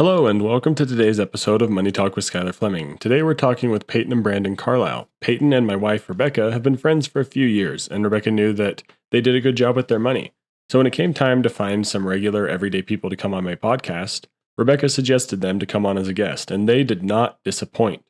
Hello and welcome to today's episode of Money Talk with Skylar Fleming. Today we're talking with Peyton and Brandon Carlile. Peyton and my wife Rebecca have been friends for a few years, and Rebecca knew that they did a good job with their money. So when it came time to find some regular everyday people to come on my podcast, Rebecca suggested them to come on as a guest, and they did not disappoint.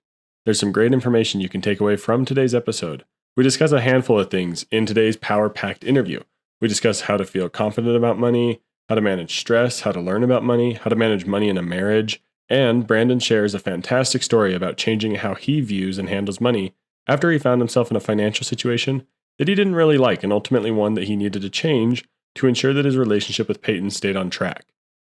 There's some great information you can take away from today's episode. We discuss a handful of things in today's power-packed interview. We discuss how to feel confident about money, how to manage stress, how to learn about money, how to manage money in a marriage, and Brandon shares a fantastic story about changing how he views and handles money after he found himself in a financial situation that he didn't really like and ultimately one that he needed to change to ensure that his relationship with Peyton stayed on track.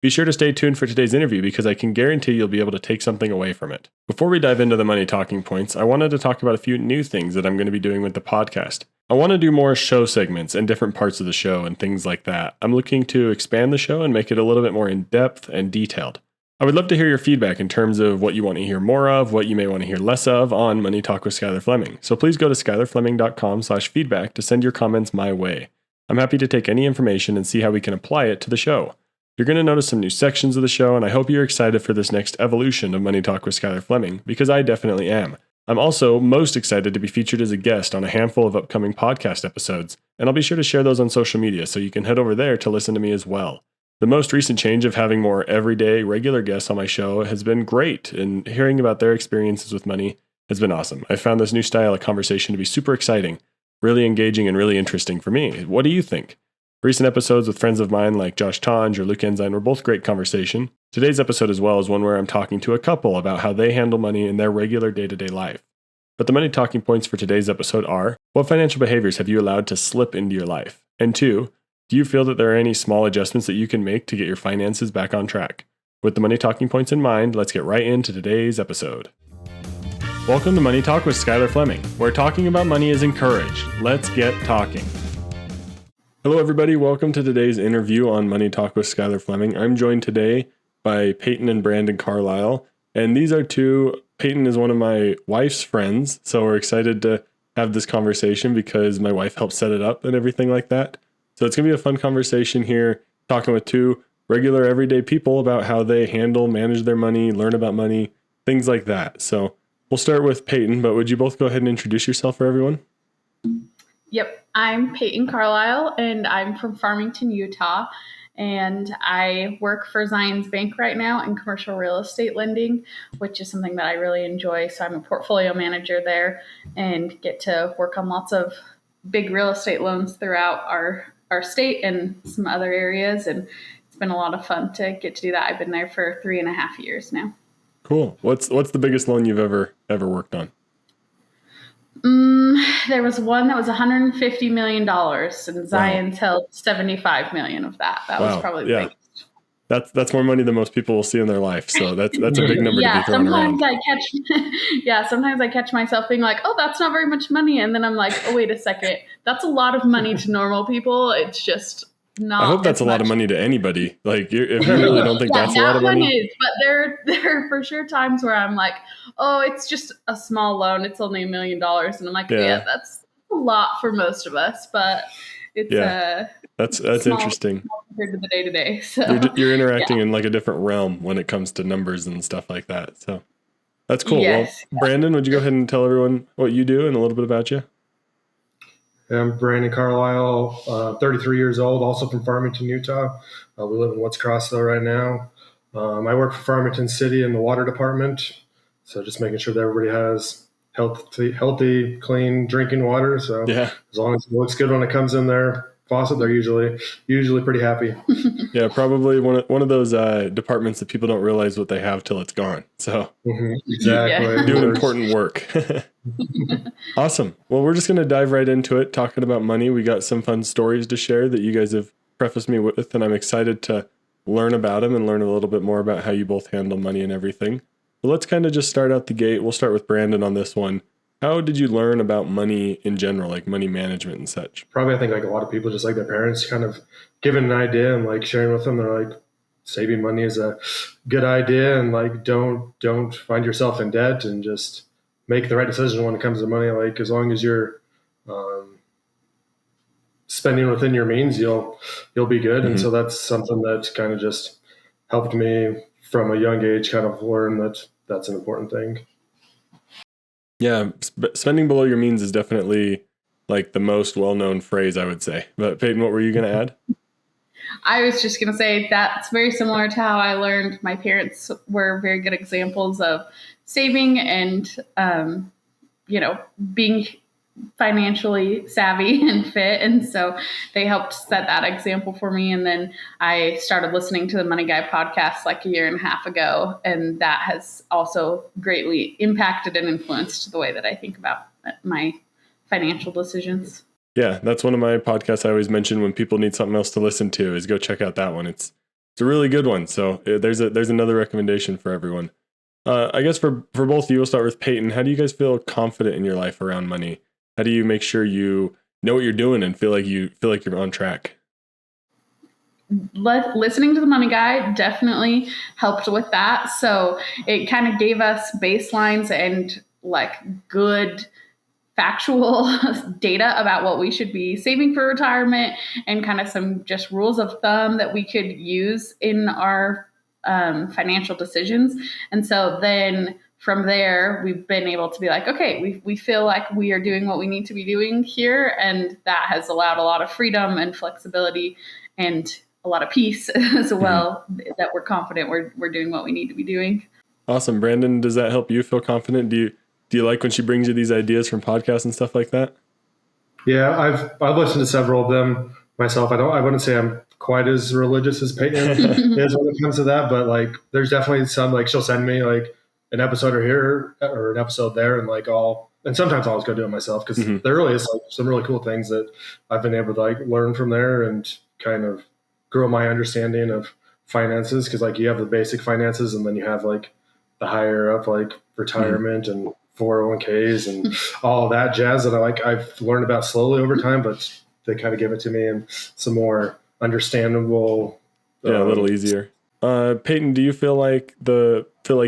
Be sure to stay tuned for today's interview because I can guarantee you'll be able to take something away from it. Before we dive into the money talking points, I wanted to talk about a few new things that I'm going to be doing with the podcast. I want to do more show segments and different parts of the show and things like that. I'm looking to expand the show and make it a little bit more in-depth and detailed. I would love to hear your feedback in terms of what you want to hear more of, what you may want to hear less of on Money Talk with Skylar Fleming. So please go to skylarfleming.com/feedback to send your comments my way. I'm happy to take any information and see how we can apply it to the show. You're going to notice some new sections of the show, and I hope you're excited for this next evolution of Money Talk with Skylar Fleming, because I definitely am. I'm also most excited to be featured as a guest on a handful of upcoming podcast episodes, and I'll be sure to share those on social media so you can head over there to listen to me as well. The most recent change of having more everyday, regular guests on my show has been great, and hearing about their experiences with money has been awesome. I found this new style of conversation to be super exciting, really engaging, and really interesting for me. What do you think? Recent episodes with friends of mine like Josh Tonge or Luke Ensign were both great conversation. Today's episode as well is one where I'm talking to a couple about how they handle money in their regular day-to-day life. But the money talking points for today's episode are, what financial behaviors have you allowed to slip into your life? And 2, do you feel that there are any small adjustments that you can make to get your finances back on track? With the money talking points in mind, let's get right into today's episode. Welcome to Money Talk with Skylar Fleming, where talking about money is encouraged. Let's get talking. Hello, everybody. Welcome to today's interview on Money Talk with Skylar Fleming. I'm joined today by Peyton and Brandon Carlile, and these are two. Peyton is one of my wife's friends, so we're excited to have this conversation because my wife helped set it up and everything like that. So it's going to be a fun conversation here, talking with two regular everyday people about how they manage their money, learn about money, things like that. So we'll start with Peyton, but would you both go ahead and introduce yourself for everyone? Yep, I'm Peyton Carlile, and I'm from Farmington, Utah, and I work for Zions Bank right now in commercial real estate lending, which is something that I really enjoy. So I'm a portfolio manager there and get to work on lots of big real estate loans throughout our state and some other areas, and it's been a lot of fun to get to do that. I've been there for 3.5 years now. Cool. What's the biggest loan you've ever worked on? There was one that was $150 million, and Zions held $75 million of that. That was probably the biggest. That's more money than most people will see in their life. So that's a big number to be thrown around. Sometimes I catch myself being like, oh, that's not very much money. And then I'm like, oh, wait a second. That's a lot of money to normal people. It's just not. I hope that's a lot of money to anybody. Like, if you really don't think that's a lot of money. That one is, but there are for sure times where I'm like, oh, it's just a small loan. It's only $1 million. And I'm like, yeah, that's a lot for most of us, but it's that's small, interesting compared to the day-to-day. So you're interacting in like a different realm when it comes to numbers and stuff like that. So that's cool. Yes. Well, Brandon, would you go ahead and tell everyone what you do and a little bit about you? I'm Brandon Carlile, 33 years old, also from Farmington, Utah. We live in Woods Crossville right now. I work for Farmington City in the water department, so just making sure that everybody has healthy, clean drinking water. So as long as it looks good when it comes in their faucet, they're usually pretty happy. Yeah, probably one of those departments that people don't realize what they have till it's gone. So exactly, doing important work. Awesome. Well, we're just going to dive right into it, talking about money. We got some fun stories to share that you guys have prefaced me with, and I'm excited to learn about them and learn a little bit more about how you both handle money and everything. But let's kind of just start out the gate. We'll start with Brandon on this one. How did you learn about money in general, like money management and such? Probably, I think like a lot of people, just like their parents, kind of giving an idea and like sharing with them. They're like, saving money is a good idea, and like don't find yourself in debt, and just make the right decision when it comes to money. Like as long as you're spending within your means, you'll be good. Mm-hmm. And so that's something that kind of just helped me from a young age kind of learn that that's an important thing. Yeah, spending below your means is definitely like the most well-known phrase, I would say. But Peyton, what were you going to add? I was just going to say that's very similar to how I learned. My parents were very good examples of saving and, being financially savvy and fit. And so they helped set that example for me. And then I started listening to the Money Guy podcast like a year and a half ago. And that has also greatly impacted and influenced the way that I think about my financial decisions. Yeah, that's one of my podcasts I always mention when people need something else to listen to is go check out that one. It's a really good one. So there's another recommendation for everyone. I guess for both of you, we'll start with Peyton. How do you guys feel confident in your life around money? How do you make sure you know what you're doing and feel like you're on track? Listening to the Money Guy definitely helped with that. So it kind of gave us baselines and like good factual data about what we should be saving for retirement and kind of some just rules of thumb that we could use in our financial decisions. And so then from there, we've been able to be like, okay, we feel like we are doing what we need to be doing here. And that has allowed a lot of freedom and flexibility and a lot of peace as well, that we're confident we're doing what we need to be doing. Awesome. Brandon, does that help you feel confident? Do you like when she brings you these ideas from podcasts and stuff like that? Yeah, I've listened to several of them myself. I wouldn't say I'm quite as religious as Peyton is when it comes to that, but like there's definitely some, like she'll send me like an episode or here or an episode there, and like and sometimes I'll just go do it myself because there really is like some really cool things that I've been able to like learn from there and kind of grow my understanding of finances, because like you have the basic finances and then you have like the higher up like retirement and 401ks and all of that jazz that I've learned about slowly over time, but they kind of give it to me in some more understandable. Yeah, a little easier. Peyton, do you feel like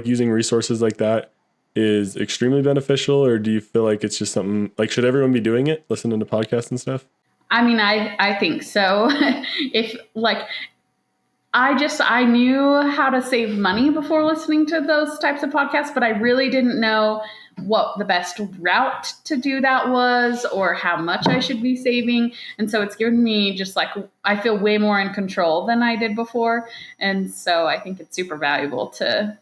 using resources like that is extremely beneficial, or do you feel like it's just something like, should everyone be doing it, listening to podcasts and stuff? I mean, I think so. If like, I knew how to save money before listening to those types of podcasts, but I really didn't know what the best route to do that was or how much I should be saving. And so it's given me just like, I feel way more in control than I did before. And so I think it's super valuable to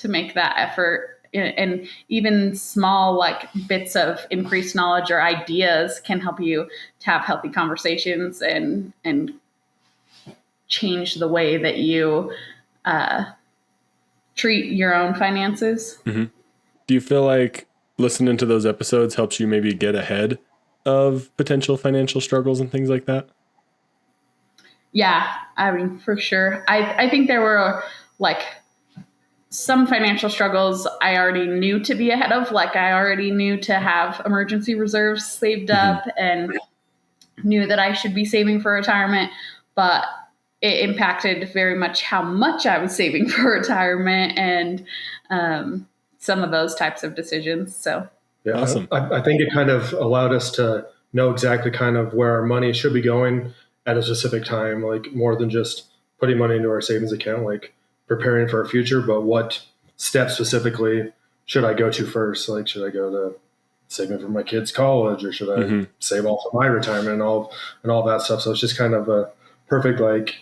make that effort. And even small like bits of increased knowledge or ideas can help you to have healthy conversations and change the way that you treat your own finances. Mm-hmm. Do you feel like listening to those episodes helps you maybe get ahead of potential financial struggles and things like that? Yeah, I mean, for sure. I think there were like some financial struggles I already knew to be ahead of. Like I already knew to have emergency reserves saved up and knew that I should be saving for retirement, but it impacted very much how much I was saving for retirement and some of those types of decisions. So yeah, awesome. I think it kind of allowed us to know exactly kind of where our money should be going at a specific time, like more than just putting money into our savings account, like preparing for our future, but what steps specifically should I go to first? Like, should I go to saving for my kids' college, or should I save all for my retirement and all that stuff? So it's just kind of a perfect like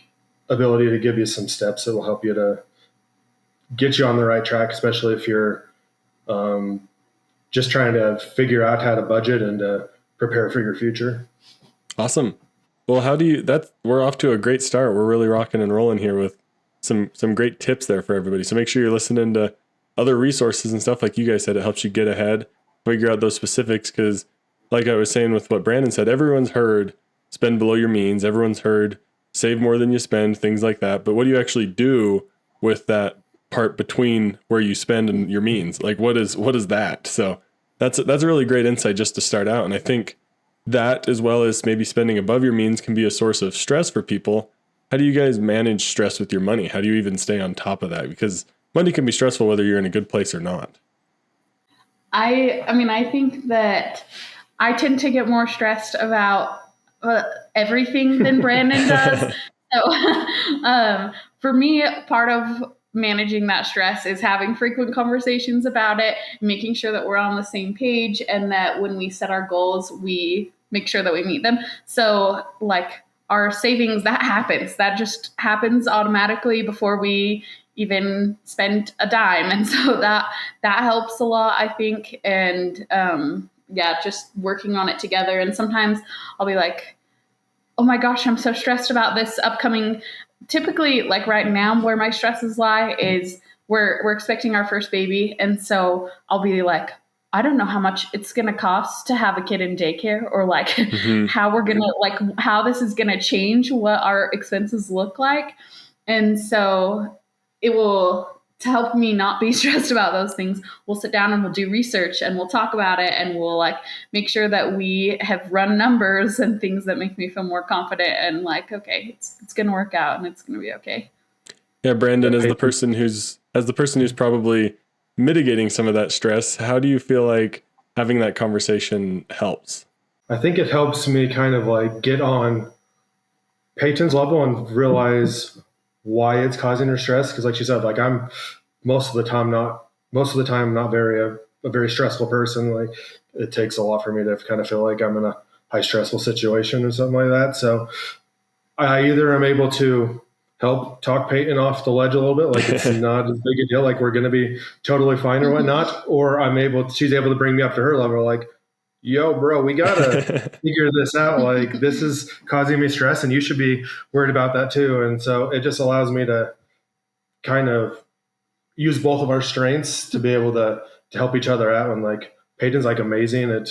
ability to give you some steps that will help you to get you on the right track, especially if you're just trying to figure out how to budget and prepare for your future. Awesome. Well, we're off to a great start. We're really rocking and rolling here with some great tips there for everybody. So make sure you're listening to other resources and stuff like you guys said. It helps you get ahead, figure out those specifics, because like I was saying with what Brandon said, everyone's heard spend below your means. Everyone's heard save more than you spend, things like that. But what do you actually do with that part between where you spend and your means? Like what is that? So that's a really great insight just to start out. And I think that, as well as maybe spending above your means, can be a source of stress for people. How do you guys manage stress with your money? How do you even stay on top of that? Because money can be stressful whether you're in a good place or not. I mean, I think that I tend to get more stressed about everything than Brandon does. So for me, part of managing that stress is having frequent conversations about it, making sure that we're on the same page, and that when we set our goals, we make sure that we meet them. So like our savings, that just happens automatically before we even spend a dime. And so that helps a lot, I think. And just working on it together. And sometimes I'll be like, oh my gosh, I'm so stressed about this upcoming. Typically, like right now, where my stresses lie is we're expecting our first baby. And so I'll be like, I don't know how much it's going to cost to have a kid in daycare, or like how we're going to, like how this is going to change what our expenses look like. And so it will, to help me not be stressed about those things, we'll sit down and we'll do research and we'll talk about it, and we'll like make sure that we have run numbers and things that make me feel more confident and like, okay, it's going to work out and it's going to be okay. Yeah, Brandon, as the person who's probably mitigating some of that stress, how do you feel like having that conversation helps? I think it helps me kind of like get on Peyton's level and realize why it's causing her stress. Because like she said, like I'm most of the time not a very stressful person. Like it takes a lot for me to kind of feel like I'm in a high stressful situation or something like that. So I either am able to help talk Peyton off the ledge a little bit, like it's not as big a deal, like we're going to be totally fine or whatnot, or she's able to bring me up to her level, like, yo, bro, we gotta figure this out. Like this is causing me stress, and you should be worried about that too. And so it just allows me to kind of use both of our strengths to be able to help each other out. And like Peyton's like amazing at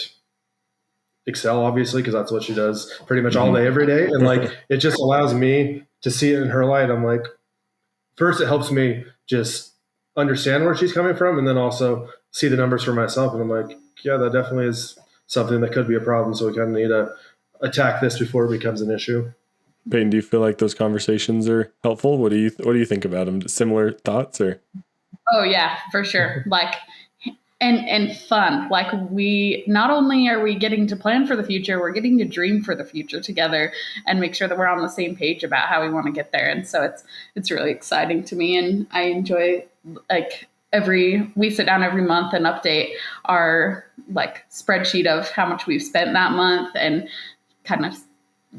Excel, obviously, because that's what she does pretty much all day, every day. And like it just allows me to see it in her light. I'm like, first, it helps me just understand where she's coming from, and then also see the numbers for myself. And I'm like, yeah, that definitely is something that could be a problem. So we kind of need to attack this before it becomes an issue. Peyton, do you feel like those conversations are helpful? What do you think about them? Similar thoughts or? Oh yeah, for sure. Like, and fun. Like we, not only are we getting to plan for the future, we're getting to dream for the future together and make sure that we're on the same page about how we want to get there. And so it's really exciting to me. And I enjoy like we sit down every month and update our like spreadsheet of how much we've spent that month and kind of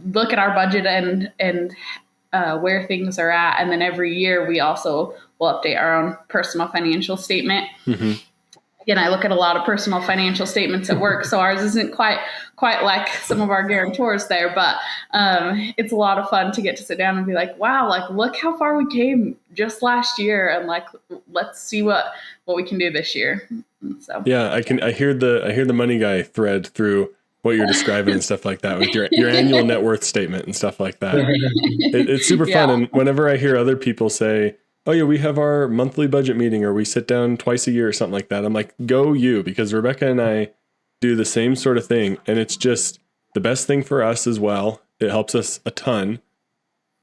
look at our budget and where things are at. And then every year we also will update our own personal financial statement. Mm-hmm. Again, I look at a lot of personal financial statements at work, so ours isn't quite like some of our guarantors there, but it's a lot of fun to get to sit down and be like, wow, like look how far we came just last year, and like let's see what we can do this year. So yeah, I hear the money guy thread through what you're describing and stuff like that with your annual net worth statement and stuff like that. It's super fun, and whenever I hear other people say, oh yeah, we have our monthly budget meeting, or we sit down twice a year or something like that, I'm like, go you, because Rebecca and I do the same sort of thing. And it's just the best thing for us as well. It helps us a ton.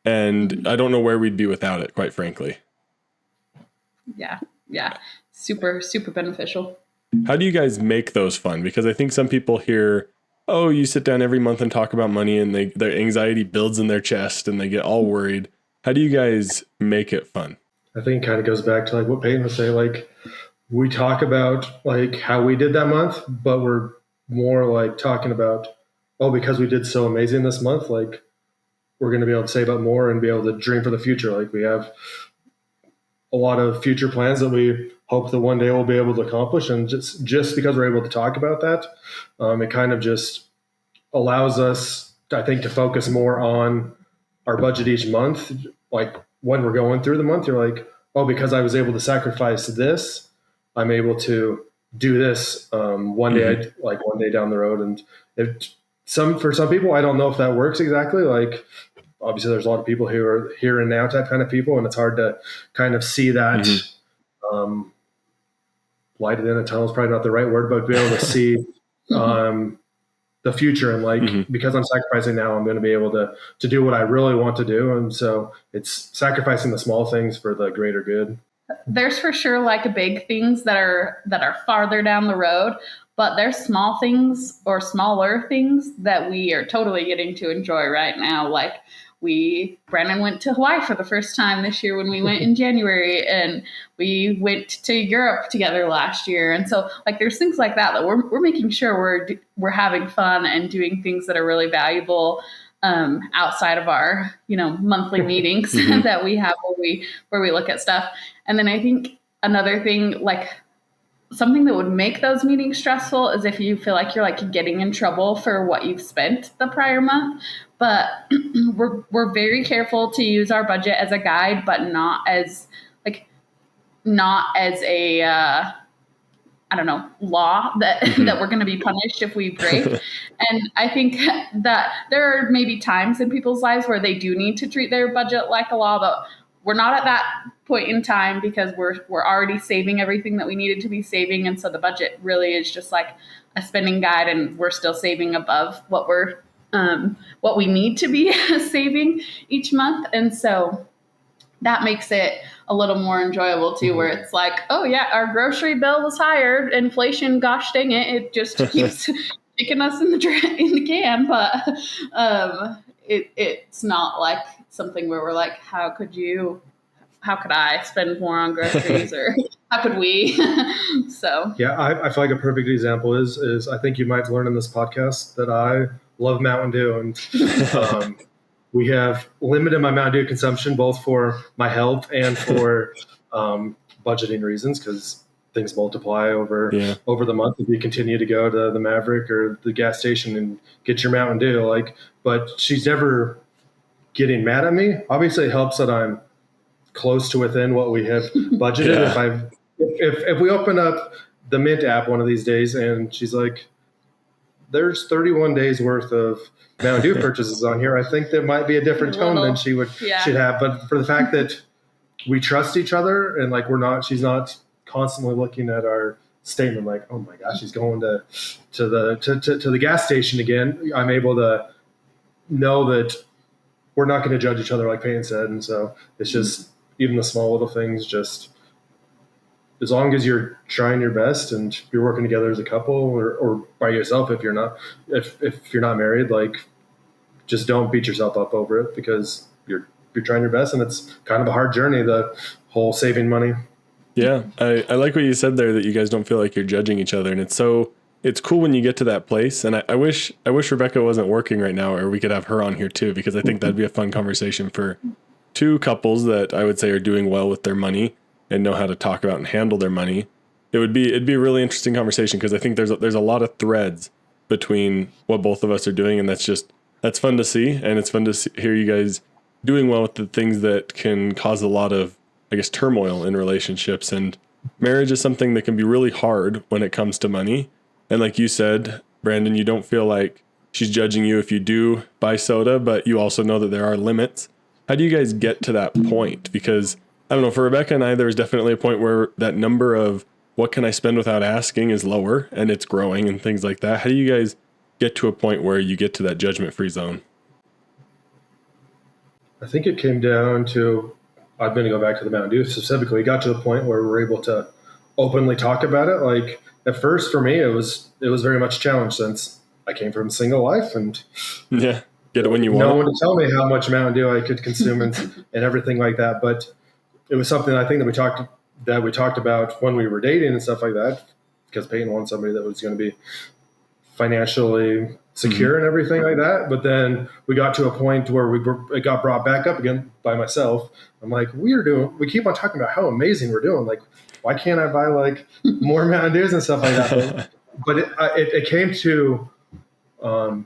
And I don't know where we'd be without it, quite frankly. Yeah. Super, super beneficial. How do you guys make those fun? Because I think some people hear, oh, you sit down every month and talk about money, and their anxiety builds in their chest and they get all worried. How do you guys make it fun? I think it kind of goes back to like what Peyton was saying, like we talk about like how we did that month, but we're more like talking about, oh, because we did so amazing this month, like we're going to be able to save up more and be able to dream for the future. Like we have a lot of future plans that we hope that one day we'll be able to accomplish. And just because we're able to talk about that, it kind of just allows us, I think, to focus more on our budget each month. Like when we're going through the month, you're like, oh, because I was able to sacrifice this, I'm able to do this one day, like one day down the road. And for some people, I don't know if that works exactly. Like obviously there's a lot of people who are here and now type kind of people, and it's hard to kind of see that light at the end of the tunnel is probably not the right word, but be able to see the future, and like because I'm sacrificing now, I'm going to be able to do what I really want to do. And so it's sacrificing the small things for the greater good. There's for sure like big things that are farther down the road, but there's small things or smaller things that we are totally getting to enjoy right now. Like Brandon went to Hawaii for the first time this year when we went in January, and we went to Europe together last year. And so like there's things like that we're making sure we're having fun and doing things that are really valuable outside of our, monthly meetings that we have where we look at stuff. And then I think another thing, like something that would make those meetings stressful is if you feel like you're like getting in trouble for what you've spent the prior month. But we're very careful to use our budget as a guide, but not as a law that that we're going to be punished if we break. And I think that there are maybe times in people's lives where they do need to treat their budget like a law, but we're not at that point in time because we're already saving everything that we needed to be saving. And so the budget really is just like a spending guide, and we're still saving above what we need to be saving each month. And so that makes it a little more enjoyable too, where it's like, oh yeah, our grocery bill was higher. Inflation, gosh dang it just keeps kicking us in the can. But it's not like something where we're like, how could I spend more on groceries or how could we? So yeah, I feel like a perfect example is I think you might learn in this podcast that I love Mountain Dew, and we have limited my Mountain Dew consumption both for my health and for budgeting reasons, because things multiply over the month if you continue to go to the Maverick or the gas station and get your Mountain Dew. But she's never getting mad at me. Obviously, it helps that I'm close to within what we have budgeted. If we open up the Mint app one of these days and she's like, there's 31 days worth of Mountain Dew purchases on here, I think there might be a different tone than she should have. But for the fact that we trust each other and she's not constantly looking at our statement like, oh my gosh, she's going to the gas station again. I'm able to know that we're not going to judge each other, like Peyton said. And so it's just even the small little things, just as long as you're trying your best and you're working together as a couple or by yourself, if you're not married, just don't beat yourself up over it, because you're trying your best, and it's kind of a hard journey, the whole saving money. Yeah. I like what you said there, that you guys don't feel like you're judging each other. And it's cool when you get to that place. And I wish Rebecca wasn't working right now, or we could have her on here too, because I think that'd be a fun conversation for two couples that I would say are doing well with their money and know how to talk about and handle their money. It'd be a really interesting conversation, because I think there's a lot of threads between what both of us are doing, and that's fun to see. And it's fun to hear you guys doing well with the things that can cause a lot of, I guess, turmoil in relationships. And marriage is something that can be really hard when it comes to money. And like you said, Brandon, you don't feel like she's judging you if you do buy soda, but you also know that there are limits. How do you guys get to that point? Because I don't know, for Rebecca and I, there was definitely a point where that number of what can I spend without asking is lower, and it's growing and things like that. How do you guys get to a point where you get to that judgment-free zone? I think it came down to, I'm going to go back to the Mountain Dew specifically. We got to the point where we're able to openly talk about it. Like at first for me, it was very much a challenge, since I came from a single life and get it when you want. No one to tell me how much Mountain Dew I could consume and everything like that. But it was something I think that we talked about when we were dating and stuff like that, because Peyton wanted somebody that was going to be financially secure and everything like that. But then we got to a point where it got brought back up again by myself. I'm like, we keep on talking about how amazing we're doing. Like, why can't I buy more Mountain Dews and stuff like that? But it came to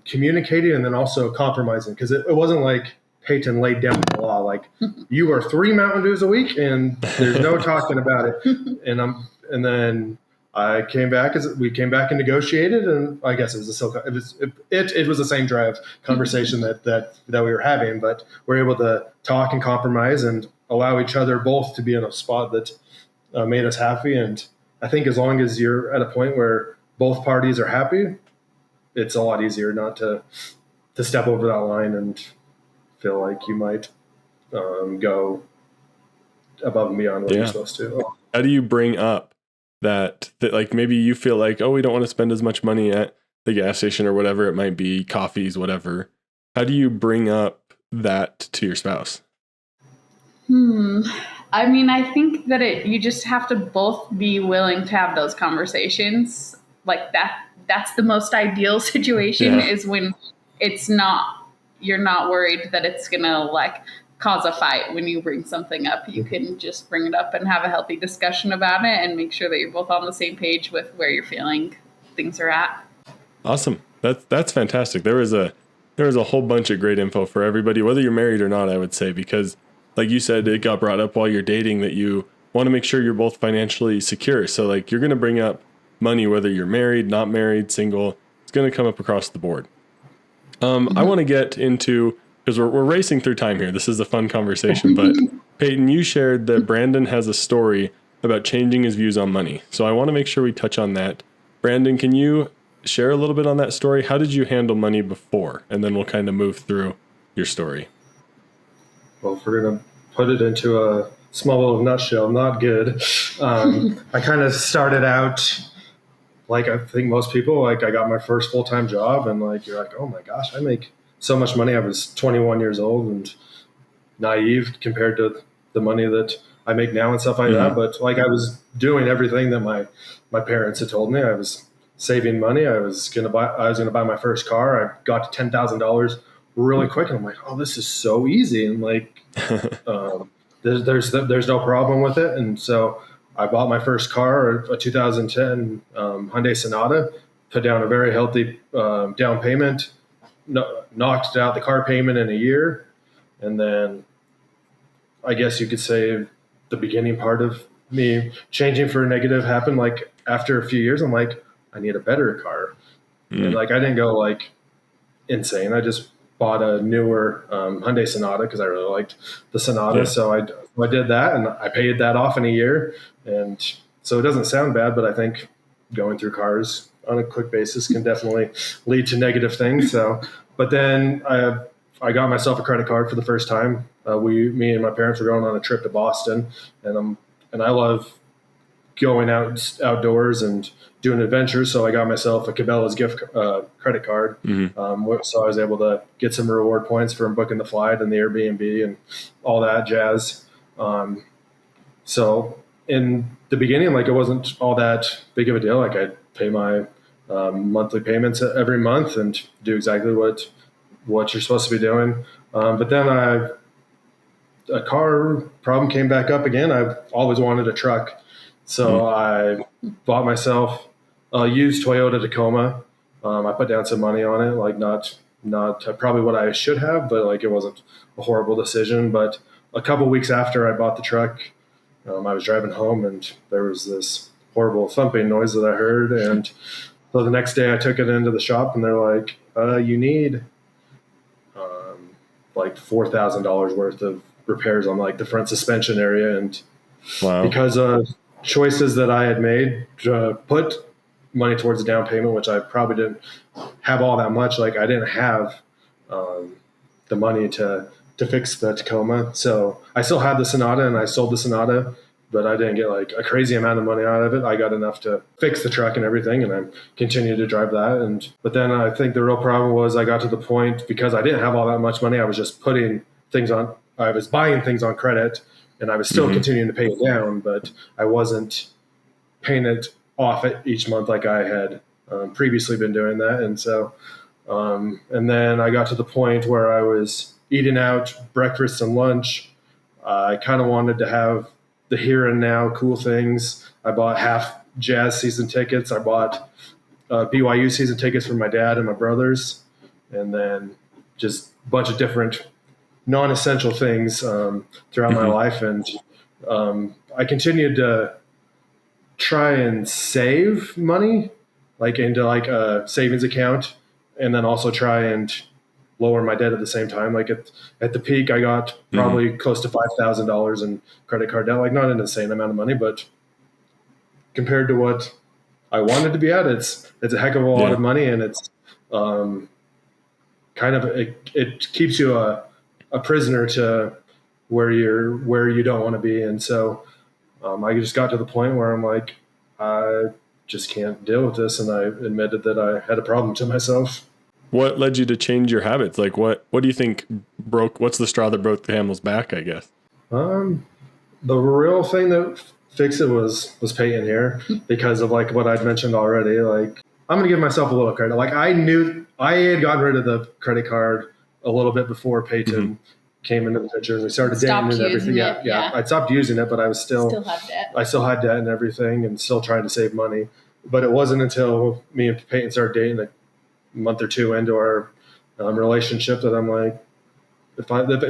communicating and then also compromising, because it wasn't like Peyton laid down the law, like, you are 3 Mountain Dews a week and there's no talking about it. And then I came back we came back and negotiated, and I guess it was it was the same drive conversation that we were having, but we're able to talk and compromise and allow each other both to be in a spot that made us happy. And I think as long as you're at a point where both parties are happy, it's a lot easier not to step over that line and feel like you might go above and beyond what you're supposed to. How do you bring up that like maybe you feel like, oh, we don't want to spend as much money at the gas station or whatever it might be, coffees, whatever. How do you bring up that to your spouse? I mean, I think that you just have to both be willing to have those conversations. Like that's the most ideal situation Yeah. is when it's not, you're not worried that it's going to like cause a fight when you bring something up. You can just bring it up and have a healthy discussion about it and make sure that you're both on the same page with where you're feeling things are at. Awesome. That's fantastic. There was a whole bunch of great info for everybody, whether you're married or not, I would say, because like you said, it got brought up while you're dating that you want to make sure you're both financially secure. So like you're going to bring up money, whether you're married, not married, single, it's going to come up across the board. I want to get into, because we're racing through time here. This is a fun conversation, but Peyton, you shared that Brandon has a story about changing his views on money. So I want to make sure we touch on that. Brandon, can you share a little bit on that story? How did you handle money before? And then we'll kind of move through your story. Well, if we're going to put it into a small little nutshell, not good. I kind of started out like I think most people, like I got my first full-time job and like you're like, oh my gosh, I make so much money. I was 21 years old and naive compared to the money that I make now and stuff like that. But like I was doing everything that my parents had told me. I was saving money. I was gonna buy my first car. I got to $10,000 really quick, and I'm like, oh, this is so easy. And like, there's no problem with it. And so I bought my first car, a 2010 Hyundai Sonata, put down a very healthy down payment, knocked out the car payment in a year. And then I guess you could say the beginning part of me changing for a negative happened like after a few years. I'm like, I need a better car. And like, I didn't go like insane. I just bought a newer Hyundai Sonata because I really liked the Sonata. Yeah. So I did that and I paid that off in a year. And so it doesn't sound bad, but I think going through cars on a quick basis can definitely lead to negative things. So, but then I got myself a credit card for the first time. Me and my parents were going on a trip to Boston, and I love going outdoors and doing adventures. So I got myself a Cabela's gift credit card. So I was able to get some reward points from booking the flight and the Airbnb and all that jazz. So in the beginning, like it wasn't all that big of a deal. Like I'd pay my monthly payments every month and do exactly what you're supposed to be doing. But then a car problem came back up again. I've always wanted a truck. So I bought myself a used Toyota Tacoma. I put down some money on it, like not probably what I should have, but like it wasn't a horrible decision. But a couple weeks after I bought the truck, I was driving home and there was this horrible thumping noise that I heard. And so the next day I took it into the shop and they're like, you need like $4,000 worth of repairs on like the front suspension area. And because of choices that I had made to put money towards the down payment, which I probably didn't have all that much. Like I didn't have the money to fix the Tacoma. So I still had the Sonata and I sold the Sonata, but I didn't get like a crazy amount of money out of it. I got enough to fix the truck and everything, and I continued to drive that. But then I think the real problem was I got to the point, because I didn't have all that much money, I was just buying things on credit, and I was still continuing to pay it down, but I wasn't paying it off each month like I had previously been doing that. And so, and then I got to the point where I was eating out breakfast and lunch. I kind of wanted to have the here and now cool things. I bought half Jazz season tickets. I bought BYU season tickets for my dad and my brothers, and then just a bunch of different non-essential things throughout my life. And I continued to try and save money, like into like a savings account, and then also try and lower my debt at the same time. Like at the peak, I got probably close to $5,000 in credit card debt. Like not an insane amount of money, but compared to what I wanted to be at, it's a heck of a lot of money, and it's kind of it keeps you a prisoner to where you don't want to be. And so I just got to the point where I'm like, I just can't deal with this, and I admitted that I had a problem to myself. What led you to change your habits? Like what do you think what's the straw that broke the camel's back, I guess? The real thing that fixed it was Peyton here because of like what I'd mentioned already. Like I'm gonna give myself a little credit. Like I knew I had gotten rid of the credit card a little bit before Peyton came into the picture and we started dating and everything. Yeah. I'd stopped using it, but I was still had debt. I still had debt and everything and still trying to save money. But it wasn't until me and Peyton started dating a month or two into our relationship that I'm like, if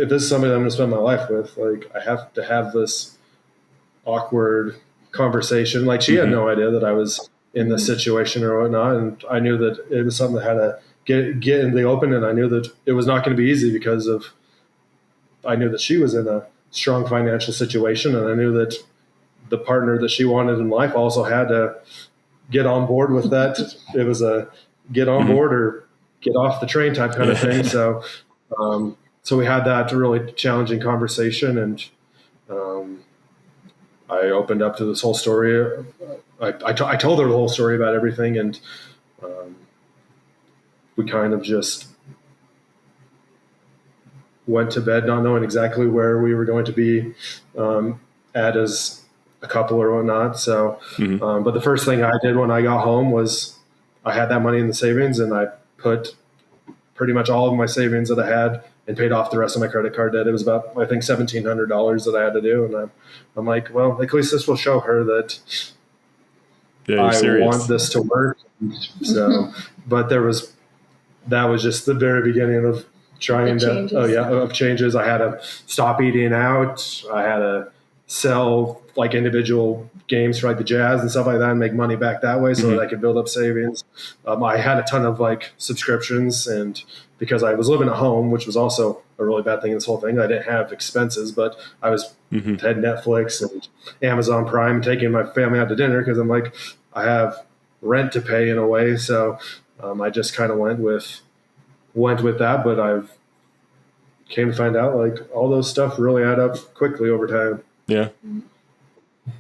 this is somebody that I'm going to spend my life with, like I have to have this awkward conversation. Like she had no idea that I was in this situation or whatnot, and I knew that it was something that had to get in the open, and I knew that it was not going to be easy because I knew that she was in a strong financial situation, and I knew that the partner that she wanted in life also had to get on board with that. It was a get on board or get off the train type kind of thing. So, so we had that really challenging conversation, and I opened up to this whole story. I told her the whole story about everything, and we kind of just went to bed not knowing exactly where we were going to be at as a couple or whatnot. So, but the first thing I did when I got home was I had that money in the savings, and I put pretty much all of my savings that I had and paid off the rest of my credit card debt. It was about, I think, $1,700 that I had to do. And I'm like, well, at least this will show her that I want this to work. So, but that was just the very beginning of trying of changes. I had to stop eating out. I had to sell like individual games for like the Jazz and stuff like that and make money back that way so that I could build up savings. I had a ton of like subscriptions, and because I was living at home, which was also a really bad thing in this whole thing, I didn't have expenses, but I was had Netflix and Amazon Prime, taking my family out to dinner because I'm like, I have rent to pay in a way. So I just kind of went with that, but I've came to find out like all those stuff really add up quickly over time. Yeah.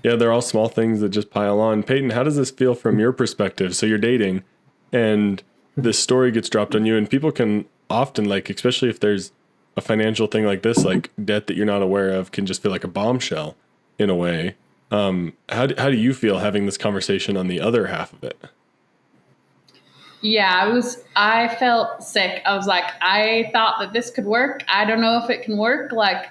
Yeah, they're all small things that just pile on. Peyton, how does this feel from your perspective? So you're dating and this story gets dropped on you, and people can often, like, especially if there's a financial thing like this, like debt that you're not aware of, can just feel like a bombshell in a way. How do you feel having this conversation on the other half of it? Yeah, I felt sick. I was like, I thought that this could work. I don't know if it can work. Like,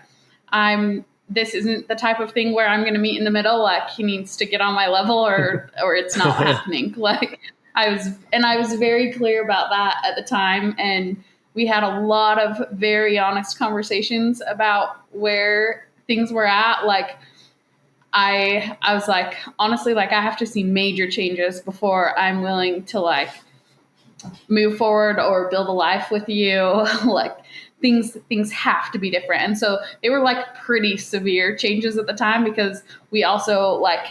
this isn't the type of thing where I'm going to meet in the middle. Like, he needs to get on my level or it's not happening. Like I was very clear about that at the time. And we had a lot of very honest conversations about where things were at. Like I was like, honestly, like I have to see major changes before I'm willing to like move forward or build a life with you. Like things have to be different. And so they were like pretty severe changes at the time, because we also like,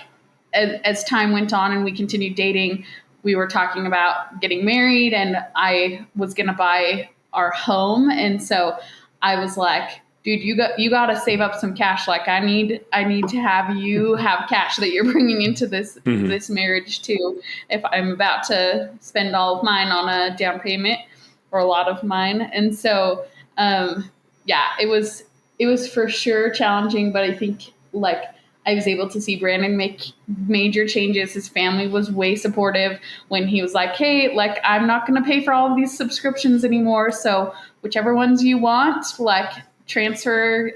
as time went on and we continued dating, we were talking about getting married, and I was going to buy our home. And so I was like, dude, you got to save up some cash. Like I need to have you have cash that you're bringing into this this marriage too. If I'm about to spend all of mine on a down payment, or a lot of mine. And so, yeah, it was for sure challenging, but I think like I was able to see Brandon make major changes. His family was way supportive when he was like, hey, like, I'm not going to pay for all of these subscriptions anymore. So whichever ones you want, like transfer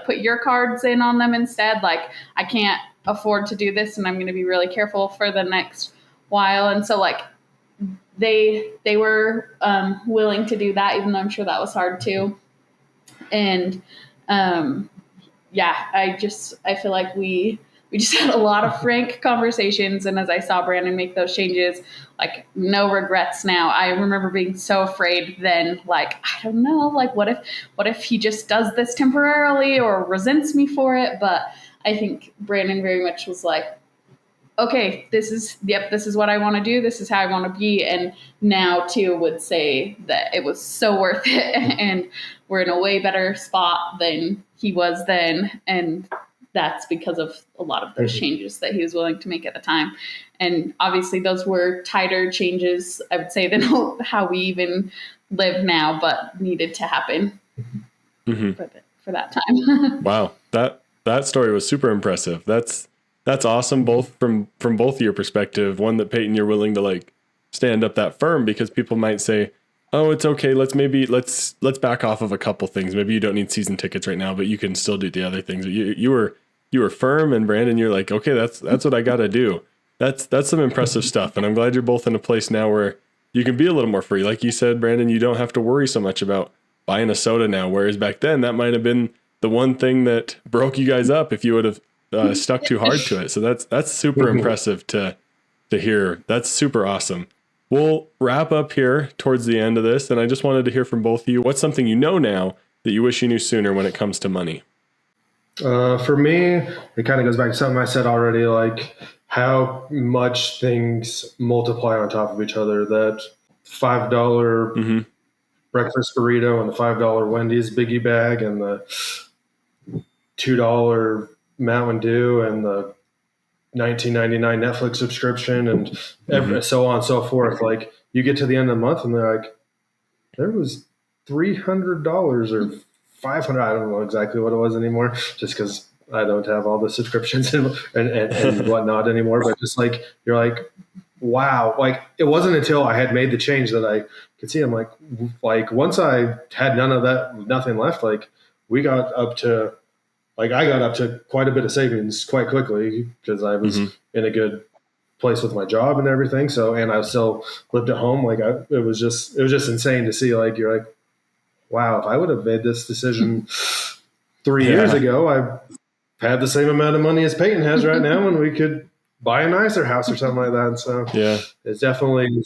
put your cards in on them instead. Like I can't afford to do this, and I'm going to be really careful for the next while. And so like they were willing to do that, even though I'm sure that was hard too. And yeah, I feel like we just had a lot of frank conversations. And as I saw Brandon make those changes, like no regrets now. I remember being so afraid then, like, I don't know, like what if he just does this temporarily or resents me for it? But I think Brandon very much was like, okay, this is what I want to do. This is how I want to be. And now too would say that it was so worth it. And we're in a way better spot than he was then. And that's because of a lot of those changes that he was willing to make at the time. And obviously those were tighter changes, I would say, than how we even live now, but needed to happen for that time. Wow. That story was super impressive. That's awesome. Both from both of your perspective, one that Peyton, you're willing to like stand up that firm, because people might say, oh, it's okay. Let's back off of a couple things. Maybe you don't need season tickets right now, but you can still do the other things. You were firm, and Brandon, you're like, okay, that's what I got to do. That's some impressive stuff. And I'm glad you're both in a place now where you can be a little more free. Like you said, Brandon, you don't have to worry so much about buying a soda now. Whereas back then that might've been the one thing that broke you guys up if you would have stuck too hard to it. So that's super impressive to hear. That's super awesome. We'll wrap up here towards the end of this, and I just wanted to hear from both of you. What's something you know now that you wish you knew sooner when it comes to money? For me, it kind of goes back to something I said already, like how much things multiply on top of each other. That $5 breakfast burrito and the $5 Wendy's biggie bag and the $2 Mountain Dew and the $19.99 Netflix subscription and so on and so forth. Like you get to the end of the month and they're like, there was $300 or $500. I don't know exactly what it was anymore, just because I don't have all the subscriptions and whatnot anymore. But just like, you're like, wow. Like it wasn't until I had made the change that I could see. I'm like once I had nothing left, like we got up to, like I got up to quite a bit of savings quite quickly because I was in a good place with my job and everything. So, and I still lived at home. Like it was just insane to see, like, you're like, wow, if I would have made this decision 3 years ago, I had the same amount of money as Peyton has right now, and we could buy a nicer house or something like that. So it's definitely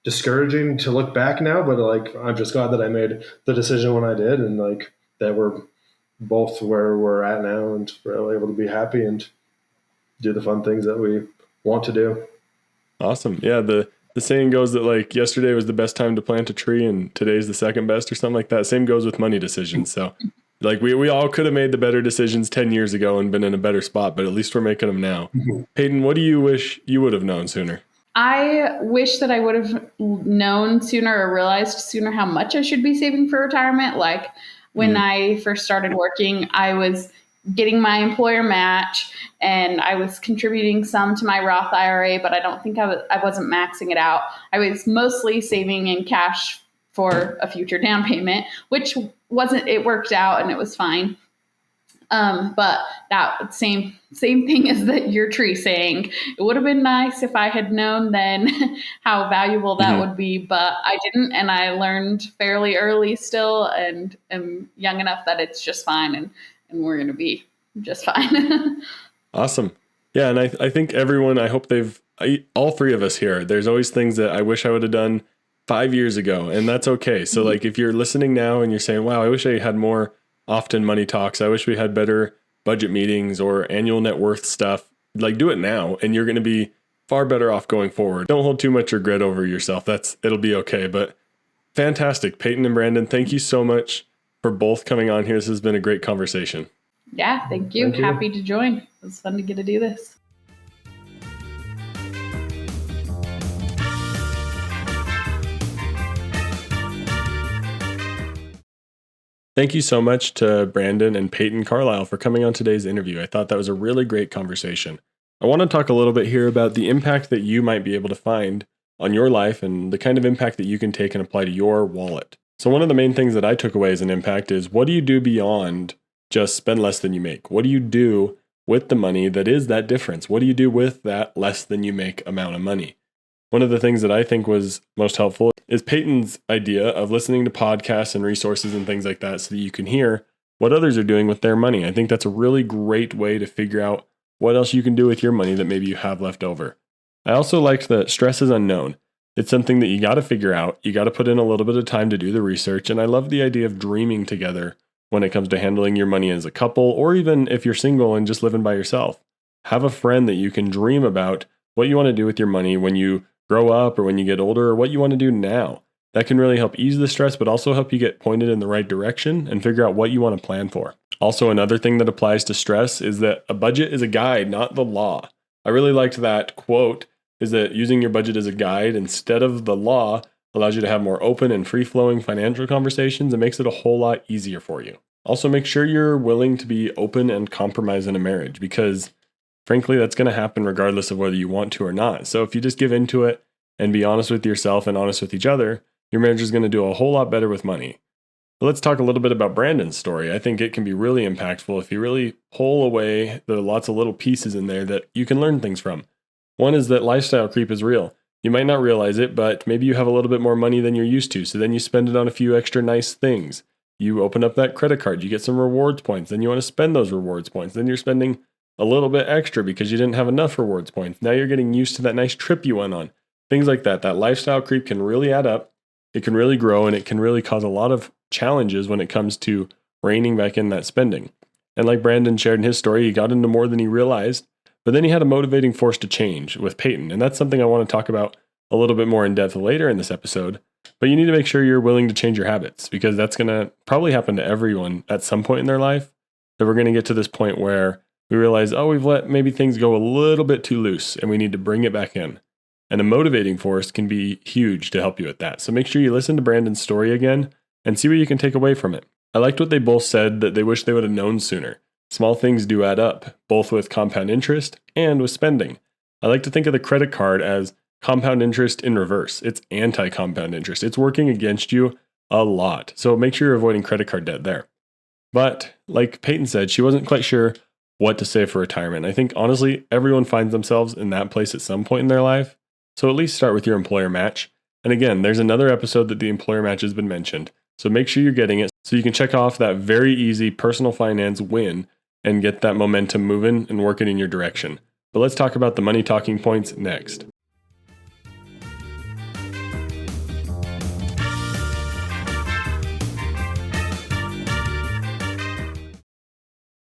discouraging to look back now, but like I'm just glad that I made the decision when I did, and like that we're both where we're at now, and we're able to be happy and do the fun things that we want to do. Awesome. Yeah, the saying goes that like yesterday was the best time to plant a tree and today's the second best or something like that. Same goes with money decisions. So like we all could have made the better decisions 10 years ago and been in a better spot, but at least we're making them now. Peyton, what do you wish you would have known sooner? I wish that I would have known sooner or realized sooner how much I should be saving for retirement. Like when I first started working, I was getting my employer match and I was contributing some to my Roth IRA, but I don't think I wasn't maxing it out. I was mostly saving in cash for a future down payment, which it worked out and it was fine. But that same thing as your tree saying, it would have been nice if I had known then how valuable that would be, but I didn't. And I learned fairly early still and am young enough that it's just fine. And we're going to be just fine. Awesome. Yeah. And I think everyone, I hope all three of us here, there's always things that I wish I would have done 5 years ago, and that's okay. So like if you're listening now and you're saying, wow, I wish I had more often money talks. I wish we had better budget meetings or annual net worth stuff. Like do it now and you're going to be far better off going forward. Don't hold too much regret over yourself. It'll be okay. But fantastic. Peyton and Brandon, thank you so much for both coming on here. This has been a great conversation. Yeah, thank you. Happy to join. It was fun to get to do this. Thank you so much to Brandon and Peyton Carlile for coming on today's interview. I thought that was a really great conversation. I want to talk a little bit here about the impact that you might be able to find on your life and the kind of impact that you can take and apply to your wallet. So one of the main things that I took away as an impact is, what do you do beyond just spend less than you make? What do you do with the money that is that difference? What do you do with that less than you make amount of money? One of the things that I think was most helpful is Peyton's idea of listening to podcasts and resources and things like that so that you can hear what others are doing with their money. I think that's a really great way to figure out what else you can do with your money that maybe you have left over. I also liked that stress is unknown. It's something that you got to figure out. You got to put in a little bit of time to do the research. And I love the idea of dreaming together when it comes to handling your money as a couple, or even if you're single and just living by yourself. Have a friend that you can dream about what you want to do with your money when you grow up or when you get older, or what you want to do now. That can really help ease the stress, but also help you get pointed in the right direction and figure out what you want to plan for. Also, another thing that applies to stress is that a budget is a guide, not the law. I really liked that quote, is that using your budget as a guide instead of the law allows you to have more open and free-flowing financial conversations and makes it a whole lot easier for you. Also, make sure you're willing to be open and compromise in a marriage because, frankly, that's going to happen regardless of whether you want to or not. So if you just give into it and be honest with yourself and honest with each other, your marriage is going to do a whole lot better with money. But let's talk a little bit about Brandon's story. I think it can be really impactful if you really pull away the lots of little pieces in there that you can learn things from. One is that lifestyle creep is real. You might not realize it, but maybe you have a little bit more money than you're used to, so then you spend it on a few extra nice things. You open up that credit card, you get some rewards points, then you want to spend those rewards points. Then you're spending a little bit extra because you didn't have enough rewards points. Now you're getting used to that nice trip you went on. Things like that. That lifestyle creep can really add up. It can really grow, and it can really cause a lot of challenges when it comes to reining back in that spending. And like Brandon shared in his story, he got into more than he realized, but then he had a motivating force to change with Peyton. And that's something I want to talk about a little bit more in depth later in this episode. But you need to make sure you're willing to change your habits because that's going to probably happen to everyone at some point in their life. That we're going to get to this point where we realize, oh, we've let maybe things go a little bit too loose and we need to bring it back in. And a motivating force can be huge to help you with that. So make sure you listen to Brandon's story again and see what you can take away from it. I liked what they both said, that they wish they would have known sooner. Small things do add up, both with compound interest and with spending. I like to think of the credit card as compound interest in reverse. It's anti-compound interest. It's working against you a lot. So make sure you're avoiding credit card debt there. But like Peyton said, she wasn't quite sure what to save for retirement. I think honestly, everyone finds themselves in that place at some point in their life. So at least start with your employer match. And again, there's another episode that the employer match has been mentioned. So make sure you're getting it so you can check off that very easy personal finance win and get that momentum moving and working in your direction. But let's talk about the money talking points next.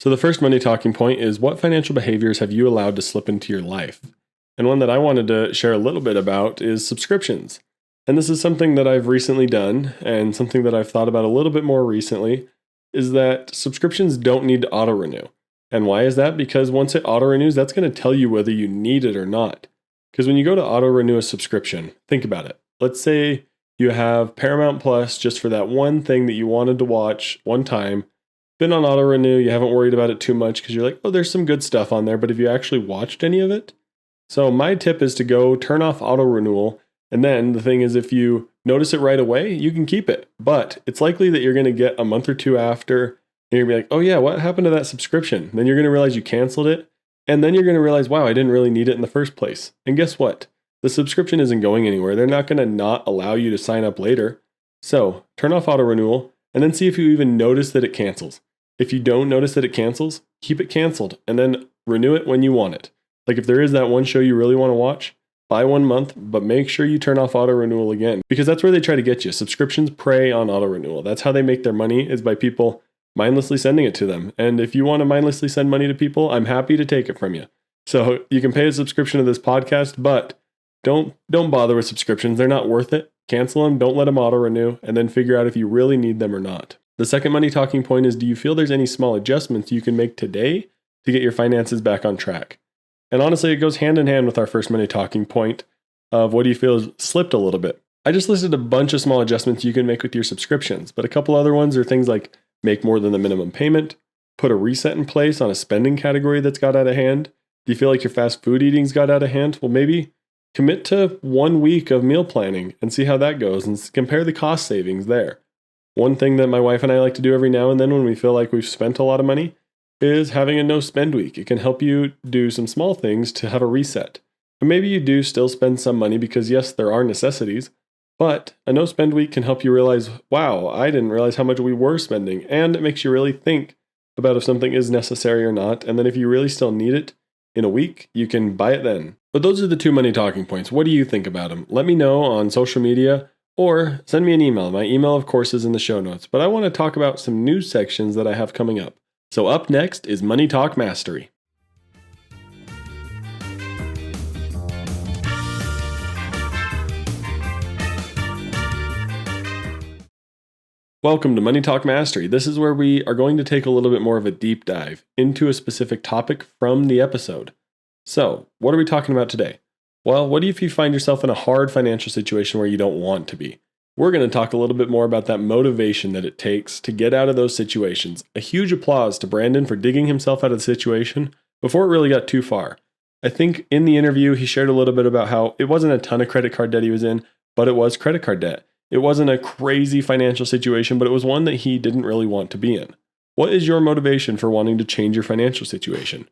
So the first money talking point is, what financial behaviors have you allowed to slip into your life? And one that I wanted to share a little bit about is subscriptions. And this is something that I've recently done and something that I've thought about a little bit more recently, is that subscriptions don't need to auto-renew. And why is that? Because once it auto-renews, that's going to tell you whether you need it or not. Because when you go to auto-renew a subscription, think about it. Let's say you have Paramount Plus just for that one thing that you wanted to watch one time, been on auto-renew, you haven't worried about it too much because you're like, oh, there's some good stuff on there, but have you actually watched any of it? So my tip is to go turn off auto-renewal. And then the thing is, if you notice it right away, you can keep it. But it's likely that you're going to get a month or two after, and you're going to be like, oh yeah, what happened to that subscription? Then you're going to realize you canceled it. And then you're going to realize, wow, I didn't really need it in the first place. And guess what? The subscription isn't going anywhere. They're not going to not allow you to sign up later. So turn off auto-renewal and then see if you even notice that it cancels. If you don't notice that it cancels, keep it canceled and then renew it when you want it. Like if there is that one show you really want to watch, buy 1 month, but make sure you turn off auto renewal again because that's where they try to get you. Subscriptions prey on auto renewal. That's how they make their money, is by people mindlessly sending it to them. And if you want to mindlessly send money to people, I'm happy to take it from you. So you can pay a subscription to this podcast, but don't bother with subscriptions. They're not worth it. Cancel them. Don't let them auto renew, and then figure out if you really need them or not. The second money talking point is, do you feel there's any small adjustments you can make today to get your finances back on track? And honestly, it goes hand in hand with our first money talking point of what do you feel has slipped a little bit. I just listed a bunch of small adjustments you can make with your subscriptions, but a couple other ones are things like make more than the minimum payment, put a reset in place on a spending category that's got out of hand. Do you feel like your fast food eating's got out of hand? Well, maybe commit to 1 week of meal planning and see how that goes and compare the cost savings there. One thing that my wife and I like to do every now and then when we feel like we've spent a lot of money is having a no spend week. It can help you do some small things to have a reset. And maybe you do still spend some money because yes, there are necessities, but a no spend week can help you realize, wow, I didn't realize how much we were spending. And it makes you really think about if something is necessary or not. And then if you really still need it in a week, you can buy it then. But those are the 2 money talking points. What do you think about them? Let me know on social media or send me an email. My email, of course, is in the show notes. But I want to talk about some news sections that I have coming up. So up next is Money Talk Mastery. Welcome to Money Talk Mastery. This is where we are going to take a little bit more of a deep dive into a specific topic from the episode. So, what are we talking about today? Well, what if you find yourself in a hard financial situation where you don't want to be? We're going to talk a little bit more about that motivation that it takes to get out of those situations. A huge applause to Brandon for digging himself out of the situation before it really got too far. I think in the interview, he shared a little bit about how it wasn't a ton of credit card debt he was in, but it was credit card debt. It wasn't a crazy financial situation, but it was one that he didn't really want to be in. What is your motivation for wanting to change your financial situation?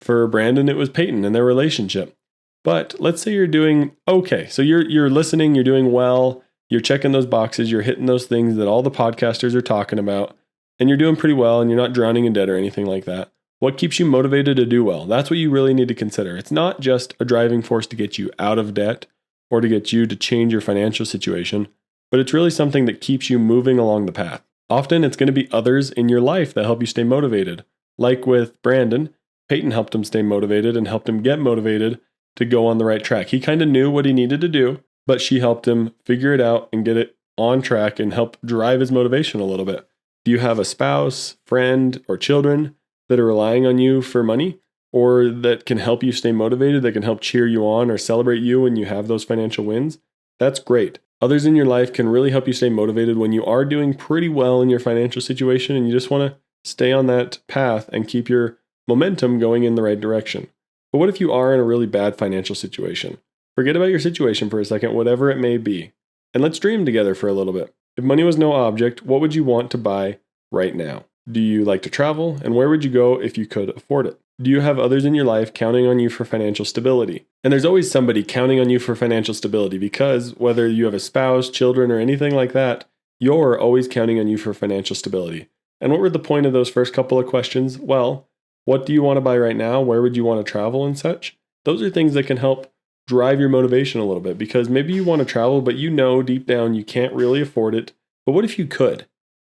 For Brandon, it was Peyton and their relationship. But let's say you're doing okay. So you're listening, you're doing well, you're checking those boxes, you're hitting those things that all the podcasters are talking about, and you're doing pretty well and you're not drowning in debt or anything like that. What keeps you motivated to do well? That's what you really need to consider. It's not just a driving force to get you out of debt or to get you to change your financial situation, but it's really something that keeps you moving along the path. Often it's going to be others in your life that help you stay motivated. Like with Brandon, Peyton helped him stay motivated and helped him get motivated to go on the right track. He kind of knew what he needed to do, but she helped him figure it out and get it on track and help drive his motivation a little bit. Do you have a spouse, friend, or children that are relying on you for money or that can help you stay motivated, that can help cheer you on or celebrate you when you have those financial wins? That's great. Others in your life can really help you stay motivated when you are doing pretty well in your financial situation and you just want to stay on that path and keep your momentum going in the right direction. But what if you are in a really bad financial situation? Forget about your situation for a second, whatever it may be. And let's dream together for a little bit. If money was no object, what would you want to buy right now? Do you like to travel? And where would you go if you could afford it? Do you have others in your life counting on you for financial stability? And there's always somebody counting on you for financial stability because whether you have a spouse, children, or anything like that, you're always counting on you for financial stability. And what were the point of those first couple of questions? Well, what do you want to buy right now? Where would you want to travel and such? Those are things that can help drive your motivation a little bit because maybe you want to travel, but you know deep down you can't really afford it. But what if you could?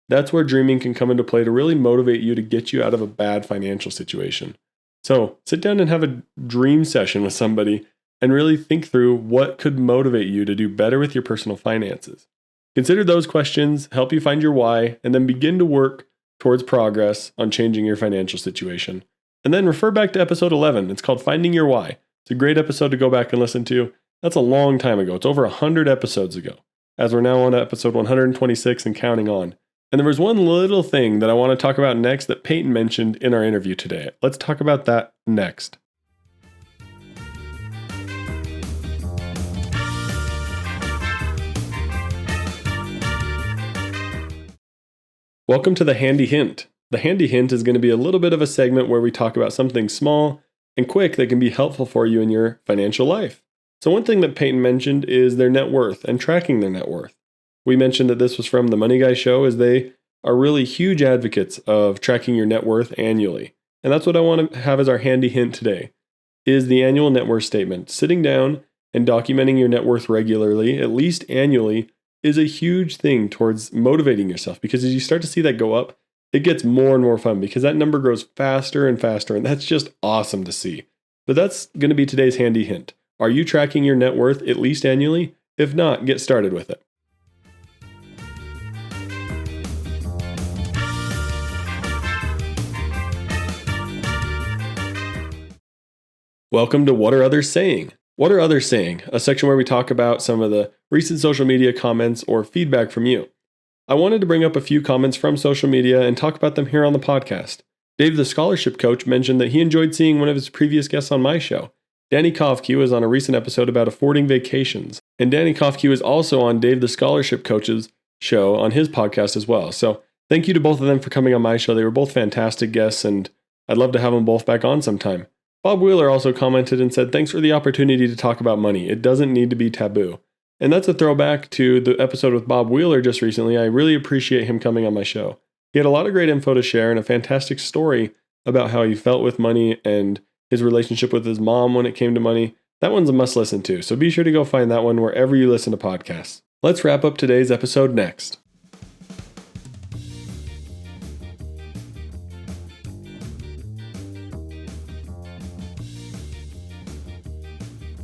That's where dreaming can come into play to really motivate you to get you out of a bad financial situation. So sit down and have a dream session with somebody and really think through what could motivate you to do better with your personal finances. Consider those questions, help you find your why, and then begin to work towards progress on changing your financial situation. And then refer back to episode 11. It's called Finding Your Why. It's a great episode to go back and listen to. That's a long time ago. It's over 100 episodes ago, as we're now on episode 126 and counting on. And there was one little thing that I want to talk about next that Peyton mentioned in our interview today. Let's talk about that next. Welcome to the Handy Hint. The Handy Hint is going to be a little bit of a segment where we talk about something small and quick that can be helpful for you in your financial life. So one thing that Peyton mentioned is their net worth and tracking their net worth. We mentioned that this was from the Money Guy Show as they are really huge advocates of tracking your net worth annually. And that's what I want to have as our handy hint today, is the annual net worth statement. Sitting down and documenting your net worth regularly, at least annually, is a huge thing towards motivating yourself because as you start to see that go up, it gets more and more fun because that number grows faster and faster, and that's just awesome to see. But that's going to be today's handy hint. Are you tracking your net worth at least annually? If not, get started with it. Welcome to What Are Others Saying? What Are Others Saying? A section where we talk about some of the recent social media comments or feedback from you. I wanted to bring up a few comments from social media and talk about them here on the podcast. Dave the Scholarship Coach mentioned that he enjoyed seeing one of his previous guests on my show. Danny Kofke was on a recent episode about affording vacations. And Danny Kofke was also on Dave the Scholarship Coach's show on his podcast as well. So thank you to both of them for coming on my show. They were both fantastic guests and I'd love to have them both back on sometime. Bob Wheeler also commented and said, "Thanks for the opportunity to talk about money. It doesn't need to be taboo." And that's a throwback to the episode with Bob Wheeler just recently. I really appreciate him coming on my show. He had a lot of great info to share and a fantastic story about how he felt with money and his relationship with his mom when it came to money. That one's a must listen to, so be sure to go find that one wherever you listen to podcasts. Let's wrap up today's episode next.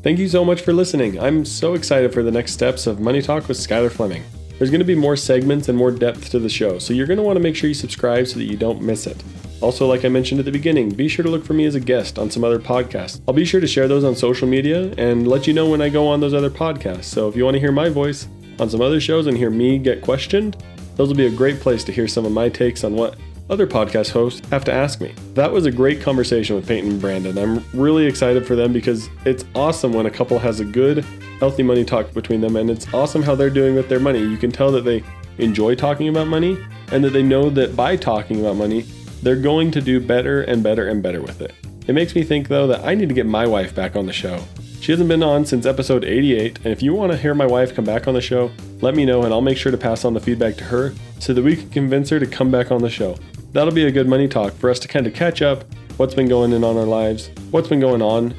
Thank you so much for listening. I'm so excited for the next steps of Money Talk with Skylar Fleming. There's going to be more segments and more depth to the show, so you're going to want to make sure you subscribe so that you don't miss it. Also, like I mentioned at the beginning, be sure to look for me as a guest on some other podcasts. I'll be sure to share those on social media and let you know when I go on those other podcasts. So if you want to hear my voice on some other shows and hear me get questioned, those will be a great place to hear some of my takes on what other podcast hosts have to ask me. That was a great conversation with Peyton and Brandon. I'm really excited for them because it's awesome when a couple has a good, healthy money talk between them, and it's awesome how they're doing with their money. You can tell that they enjoy talking about money and that they know that by talking about money, they're going to do better and better and better with it. It makes me think, though, that I need to get my wife back on the show. She hasn't been on since episode 88, and if you want to hear my wife come back on the show, let me know and I'll make sure to pass on the feedback to her so that we can convince her to come back on the show. That'll be a good money talk for us to kind of catch up what's been going on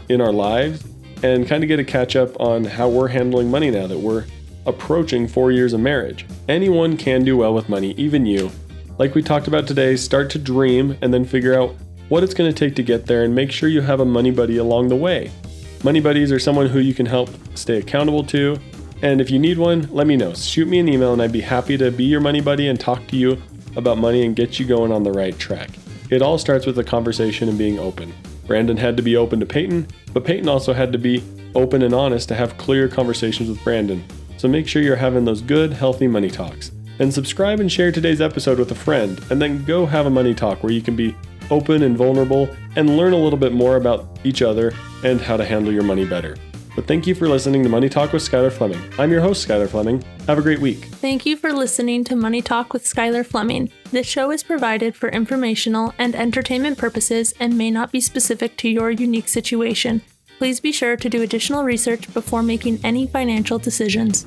in our lives, and kind of get a catch up on how we're handling money now that we're approaching 4 years of marriage. Anyone can do well with money, even you. Like we talked about today, start to dream and then figure out what it's going to take to get there, and make sure you have a money buddy along the way. Money buddies are someone who you can help stay accountable to, and if you need one, let me know. Shoot me an email and I'd be happy to be your money buddy and talk to you about money and get you going on the right track. It all starts with a conversation and being open. Brandon had to be open to Peyton, but Peyton also had to be open and honest to have clear conversations with Brandon. So make sure you're having those good, healthy money talks. And subscribe and share today's episode with a friend, and then go have a money talk where you can be open and vulnerable and learn a little bit more about each other and how to handle your money better. But thank you for listening to Money Talk with Skylar Fleming. I'm your host, Skylar Fleming. Have a great week. Thank you for listening to Money Talk with Skylar Fleming. This show is provided for informational and entertainment purposes and may not be specific to your unique situation. Please be sure to do additional research before making any financial decisions.